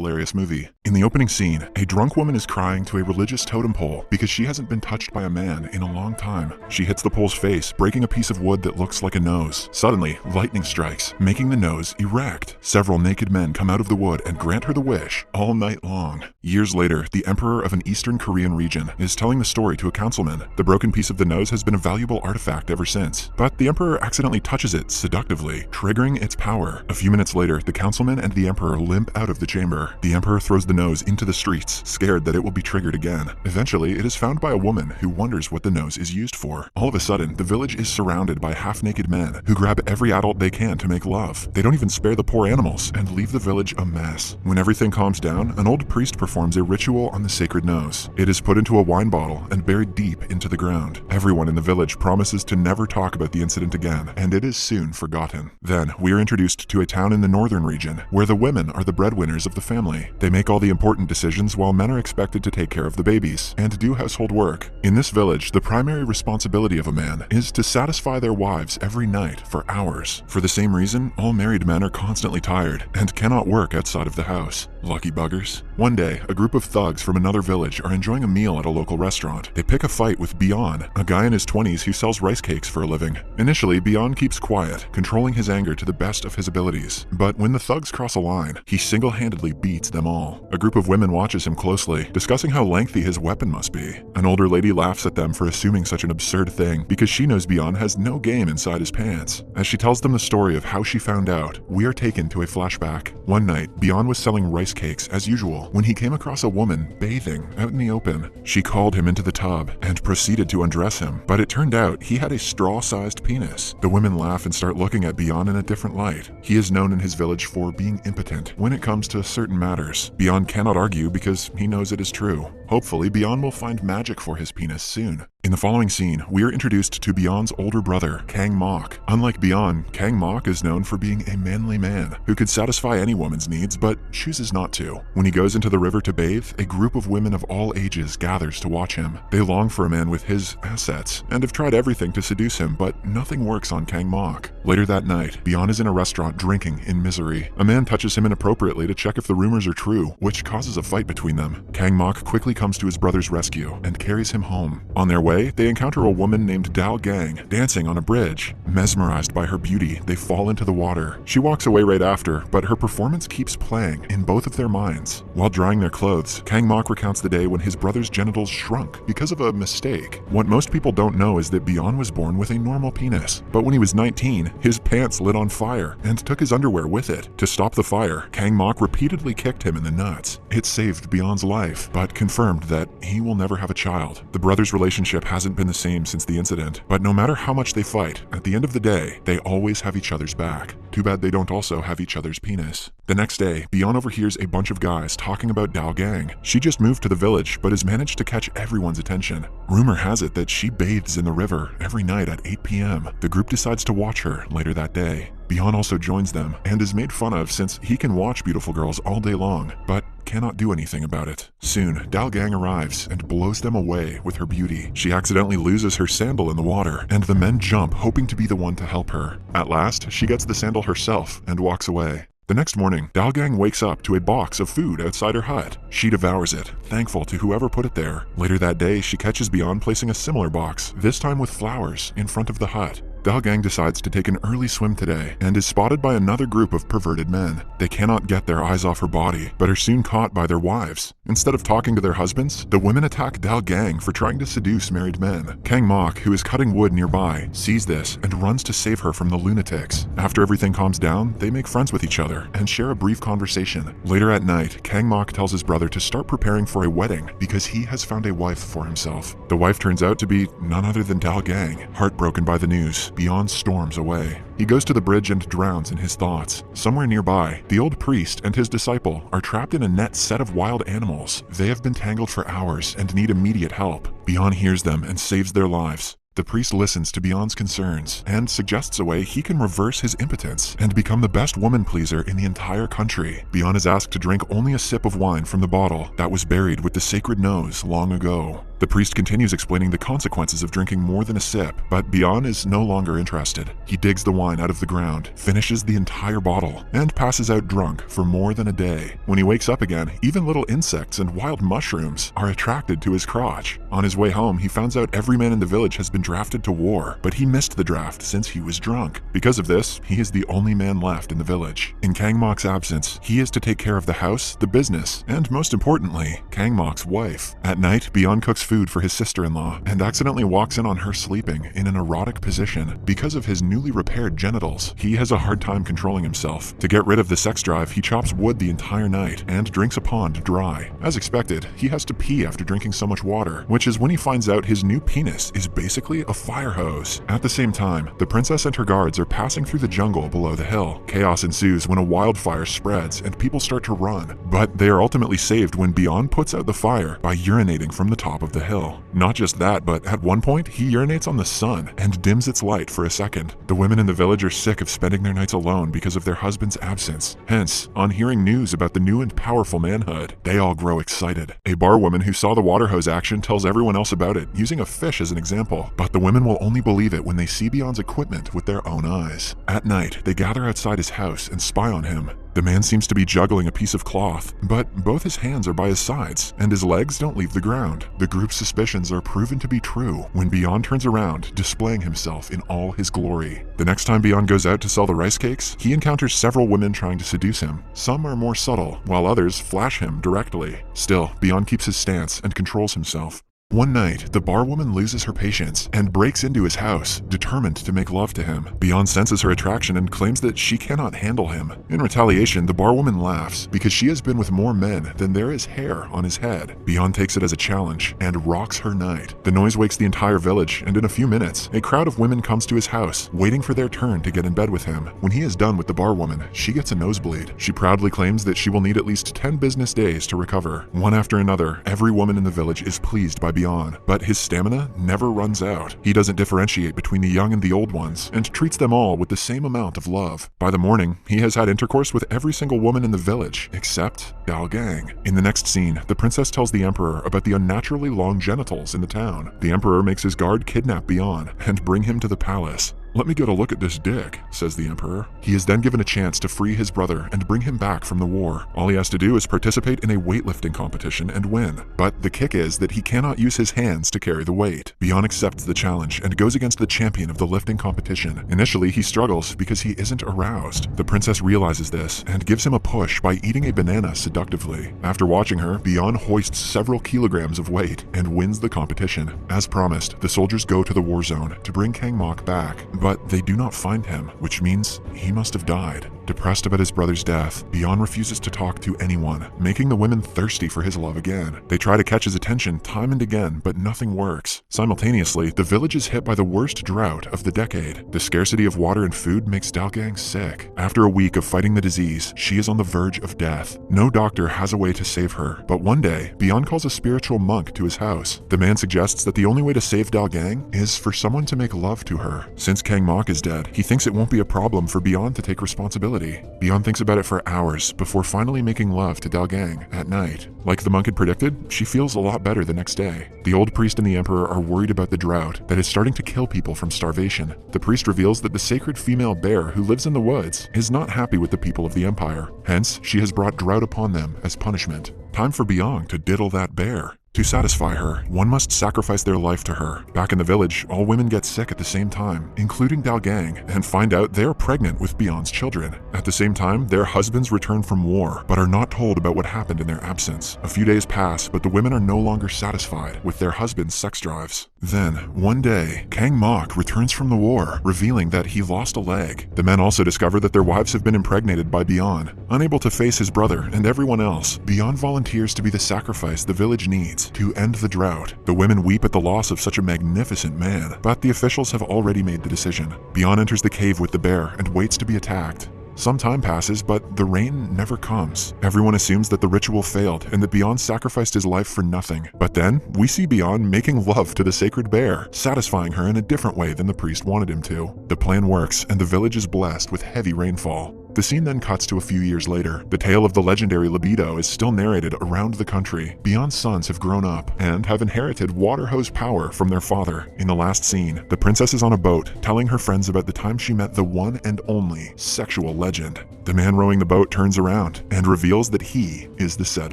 hilarious movie. In the opening scene, a drunk woman is crying to a religious totem pole because she hasn't been touched by a man in a long time. She hits the pole's face, breaking a piece of wood that looks like a nose. Suddenly, lightning strikes, making the nose erect. Several naked men come out of the wood and grant her the wish all night long. Years later, the emperor of an Eastern Korean region is telling the story to a councilman. The broken piece of the nose has been a valuable artifact ever since, but the emperor accidentally touches it seductively, triggering its power. A few minutes later, the councilman and the emperor limp out of the chamber. The emperor throws the nose into the streets, scared that it will be triggered again. Eventually, it is found by a woman who wonders what the nose is used for. All of a sudden, the village is surrounded by half-naked men who grab every adult they can to make love. They don't even spare the poor animals and leave the village a mess. When everything calms down, an old priest performs a ritual on the sacred nose. It is put into a wine bottle and buried deep into the ground. Everyone in the village promises to never talk about the incident again, and it is soon forgotten. Then, we are introduced to a town in the northern region where the women are the breadwinners of the family. They make all the important decisions while men are expected to take care of the babies and do household work. In this village, the primary responsibility of a man is to satisfy their wives every night for hours. For the same reason, all married men are constantly tired and cannot work outside of the house. Lucky buggers. One day, a group of thugs from another village are enjoying a meal at a local restaurant. They pick a fight with Bion, a guy in his 20s who sells rice cakes for a living. Initially, Bion keeps quiet, controlling his anger to the best of his abilities. But when the thugs cross a line, he single-handedly beats them all. A group of women watches him closely, discussing how lengthy his weapon must be. An older lady laughs at them for assuming such an absurd thing because she knows Bion has no game inside his pants. As she tells them the story of how she found out, we are taken to a flashback. One night, Bion was selling rice cakes as usual when he came across a woman bathing out in the open. She called him into the tub and proceeded to undress him, but it turned out he had a straw-sized penis. The women laugh and start looking at Bion in a different light. He is known in his village for being impotent when it comes to certain matters. Bion cannot argue because he knows it is true. Hopefully, Bion will find magic for his penis soon. In the following scene, we are introduced to Bion's older brother, Kang Mok. Unlike Bion, Kang Mok is known for being a manly man who could satisfy any woman's needs but chooses not to. When he goes into the river to bathe, a group of women of all ages gathers to watch him. They long for a man with his assets and have tried everything to seduce him, but nothing works on Kang Mok. Later that night, Bion is in a restaurant drinking in misery. A man touches him inappropriately to check if the rumors are true, which causes a fight between them. Kang Mok quickly comes to his brother's rescue and carries him home. On their way, they encounter a woman named Dal Gang dancing on a bridge. Mesmerized by her beauty, they fall into the water. She walks away right after, but her performance keeps playing in both of their minds. While drying their clothes, Kang Mok recounts the day when his brother's genitals shrunk because of a mistake. What most people don't know is that Bion was born with a normal penis, but when he was 19, his pants lit on fire and took his underwear with it. To stop the fire, Kang Mok repeatedly kicked him in the nuts. It saved Bion's life, but confirmed that he will never have a child. The brothers' relationship hasn't been the same since the incident, but no matter how much they fight, at the end of the day, they always have each other's back. Too bad they don't also have each other's penis. The next day, Bion overhears a bunch of guys talking about Dal Gang. She just moved to the village, but has managed to catch everyone's attention. Rumor has it that she bathes in the river every night at 8 p.m. The group decides to watch her later that day. Bion also joins them and is made fun of since he can watch beautiful girls all day long, but cannot do anything about it. Soon, Dal Gang arrives and blows them away with her beauty. She accidentally loses her sandal in the water, and the men jump, hoping to be the one to help her. At last, she gets the sandal herself and walks away. The next morning, Dal Gang wakes up to a box of food outside her hut. She devours it, thankful to whoever put it there. Later that day, she catches Bion placing a similar box, this time with flowers, in front of the hut. Dal Gang decides to take an early swim today and is spotted by another group of perverted men. They cannot get their eyes off her body, but are soon caught by their wives. Instead of talking to their husbands, the women attack Dal Gang for trying to seduce married men. Kang Mok, who is cutting wood nearby, sees this and runs to save her from the lunatics. After everything calms down, they make friends with each other and share a brief conversation. Later at night, Kang Mok tells his brother to start preparing for a wedding because he has found a wife for himself. The wife turns out to be none other than Dal Gang. Heartbroken by the news, Bion storms away. He goes to the bridge and drowns in his thoughts. Somewhere nearby, the old priest and his disciple are trapped in a net set of wild animals. They have been tangled for hours and need immediate help. Bion hears them and saves their lives. The priest listens to Bion's concerns and suggests a way he can reverse his impotence and become the best woman pleaser in the entire country. Bion is asked to drink only a sip of wine from the bottle that was buried with the sacred nose long ago. The The priest continues explaining the consequences of drinking more than a sip, but Bian is no longer interested. He digs the wine out of the ground, finishes the entire bottle, and passes out drunk for more than a day. When he wakes up again, even little insects and wild mushrooms are attracted to his crotch. On his way home, he finds out every man in the village has been drafted to war, but he missed the draft since he was drunk. Because of this, he is the only man left in the village. In Kang Mok's absence, he is to take care of the house, the business, and most importantly, Kang Mok's wife. At night, Bian cooks food for his sister-in-law and accidentally walks in on her sleeping in an erotic position. Because of his newly repaired genitals, he has a hard time controlling himself. To get rid of the sex drive, he chops wood the entire night and drinks a pond dry. As expected, he has to pee after drinking so much water, which is when he finds out his new penis is basically a fire hose. At the same time, the princess and her guards are passing through the jungle below the hill. Chaos ensues when a wildfire spreads and people start to run, but they are ultimately saved when Bian puts out the fire by urinating from the top of the hill. Not just that, but at one point, he urinates on the sun and dims its light for a second. The women in the village are sick of spending their nights alone because of their husband's absence. Hence, on hearing news about the new and powerful manhood, they all grow excited. A bar woman who saw the water hose action tells everyone else about it, using a fish as an example, but the women will only believe it when they see Bian's equipment with their own eyes. At night, they gather outside his house and spy on him. The man seems to be juggling a piece of cloth, but both his hands are by his sides, and his legs don't leave the ground. The group's suspicions are proven to be true when Bian turns around, displaying himself in all his glory. The next time Bian goes out to sell the rice cakes, he encounters several women trying to seduce him. Some are more subtle, while others flash him directly. Still, Bian keeps his stance and controls himself. One night, the barwoman loses her patience and breaks into his house, determined to make love to him. Bian senses her attraction and claims that she cannot handle him. In retaliation, the barwoman laughs because she has been with more men than there is hair on his head. Bian takes it as a challenge and rocks her night. The noise wakes the entire village, and in a few minutes, a crowd of women comes to his house, waiting for their turn to get in bed with him. When he is done with the barwoman, she gets a nosebleed. She proudly claims that she will need at least 10 business days to recover. One after another, every woman in the village is pleased by Bian, but his stamina never runs out. He doesn't differentiate between the young and the old ones, and treats them all with the same amount of love. By the morning, he has had intercourse with every single woman in the village, except Dalgang. In the next scene, the princess tells the emperor about the unnaturally long genitals in the town. The emperor makes his guard kidnap Bian and bring him to the palace. "Let me get a look at this dick," says the emperor. He is then given a chance to free his brother and bring him back from the war. All he has to do is participate in a weightlifting competition and win. But the kick is that he cannot use his hands to carry the weight. Bian accepts the challenge and goes against the champion of the lifting competition. Initially, he struggles because he isn't aroused. The princess realizes this and gives him a push by eating a banana seductively. After watching her, Bian hoists several kilograms of weight and wins the competition. As promised, the soldiers go to the war zone to bring Kang Mok back, but they do not find him, which means he must have died. Depressed about his brother's death, Bian refuses to talk to anyone, making the women thirsty for his love again. They try to catch his attention time and again, but nothing works. Simultaneously, the village is hit by the worst drought of the decade. The scarcity of water and food makes Dalgang sick. After a week of fighting the disease, she is on the verge of death. No doctor has a way to save her, but one day, Bian calls a spiritual monk to his house. The man suggests that the only way to save Dalgang is for someone to make love to her. Since Kang Mok is dead, he thinks it won't be a problem for Bian to take responsibility. Bian thinks about it for hours before finally making love to Dalgang at night. Like the monk had predicted, she feels a lot better the next day. The old priest and the emperor are worried about the drought that is starting to kill people from starvation. The priest reveals that the sacred female bear who lives in the woods is not happy with the people of the empire. Hence, she has brought drought upon them as punishment. Time for Bian to diddle that bear. To satisfy her, one must sacrifice their life to her. Back in the village, all women get sick at the same time, including Dalgang, and find out they are pregnant with Bian's children. At the same time, their husbands return from war, but are not told about what happened in their absence. A few days pass, but the women are no longer satisfied with their husbands' sex drives. Then, one day, Kang Mok returns from the war, revealing that he lost a leg. The men also discover that their wives have been impregnated by Bian. Unable to face his brother and everyone else, Bian volunteers to be the sacrifice the village needs to end the drought. The women weep at the loss of such a magnificent man, but the officials have already made the decision. Bian enters the cave with the bear and waits to be attacked. Some time passes, but the rain never comes. Everyone assumes that the ritual failed and that Bian sacrificed his life for nothing. But then, we see Bian making love to the sacred bear, satisfying her in a different way than the priest wanted him to. The plan works, and the village is blessed with heavy rainfall. The scene then cuts to a few years later. The tale of the legendary Libido is still narrated around the country. Beyond's sons have grown up and have inherited water hose power from their father. In the last scene, the princess is on a boat telling her friends about the time she met the one and only sexual legend. The man rowing the boat turns around and reveals that he is the said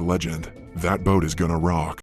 legend. That boat is gonna rock.